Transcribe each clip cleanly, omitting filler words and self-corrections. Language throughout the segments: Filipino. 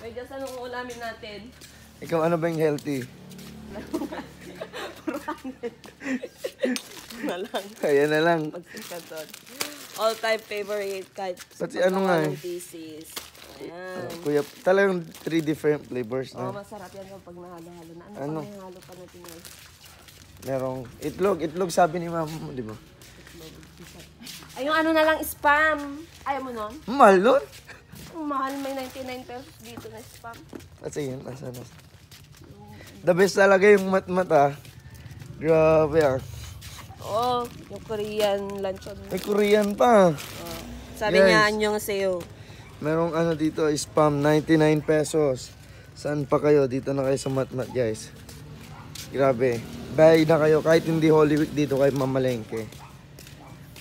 Medyo sa nung ulamin natin. Ikaw ano ba yung healthy? Na lang. Ayan na lang. Magsikat doon. All-time favorite kahit sa Pati ano nga ng thesis. Ayan. Kuya, talagang 3 different flavors Oh, na. masarap yan kapag nahalo-halo na. Ano, Ano? pa may halo pa natin guys? Merong itlog sabi ni mama mo, di ba? Ay, yung ano na lang, spam. Ayaw mo nun? Mahal nun. Ang mahal, may 99 pesos dito na spam. Kasi yun, nasa. The best talaga yung mat-mat ah. Grabe ah. Oo, yung Korean luncheon. May Korean pa. Oh. Sabi Guys. niya, anyong sa'yo. Merong ano dito, spam, 99 pesos. Saan pa kayo? Dito na kayo sa mat-mat guys. Grabe. Bayad na kayo kahit hindi Holy Week dito kayo mamalengke.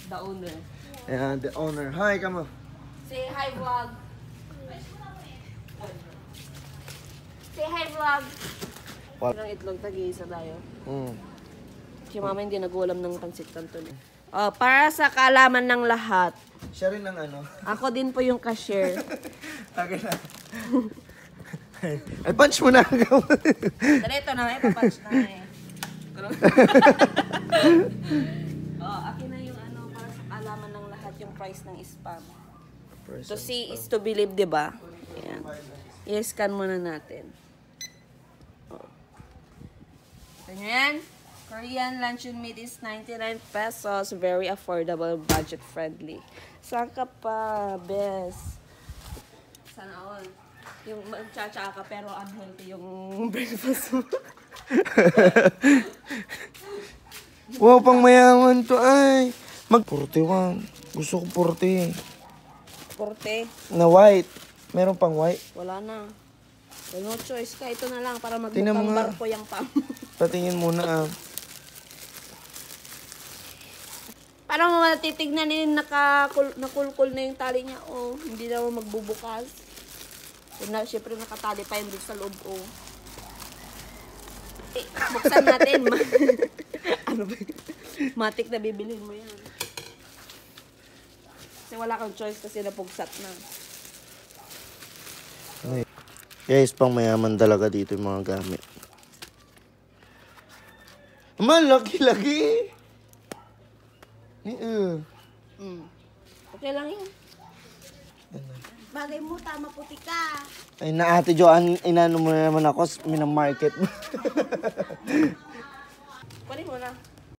The owner. Ayan, the owner. Hi, kamo. Say hi, vlog. Say hi, vlog. What? Ilang itlog, tag-iisa tayo. Mm. Si mama hindi nag-ulam ng pansit canton. Oh, para sa kaalaman ng lahat, Siya rin ng ano. ako din po yung cashier. Okay na. Ay, punch mo na. Dali, ito na, ipapunch na eh. Oh, akin na yung ano, para sa kaalaman ng lahat, yung price ng spam. To see is to believe, di ba? Ayan. I-scan muna natin. Oh. Ito nyo yan. Korean luncheon meat is 99 pesos. Very affordable, budget friendly. Saan ka pa, best? Sana all. Yung magtsatsa ka pero unhealthy yung breakfast mo. Wow, pang mayaman to ay. Mag 41. Gusto ko 40. Porte, Na white. Meron pang white. wala na. No choice ka. Ito na lang para Tingnan mo magmukhang nga. barko yung pam. Patingin muna ah. Para mo matitignan yung nakulkul na yung tali niya. Oh, hindi na magbubukas. Siyempre nakatali pa yun dito sa loob. Oh. Eh, buksan natin. Ano ba yun? Matik na bibilhin mo yan. Kasi wala kang choice kasi napugsat na. Guys, pang mayaman talaga dito yung mga gamit. Malaki-laki. Okay lang yun. Bagay mo, tama puti ka. Ay na Ate Joanne, inano mo na naman ako, minamarket mo. Kunin mo na.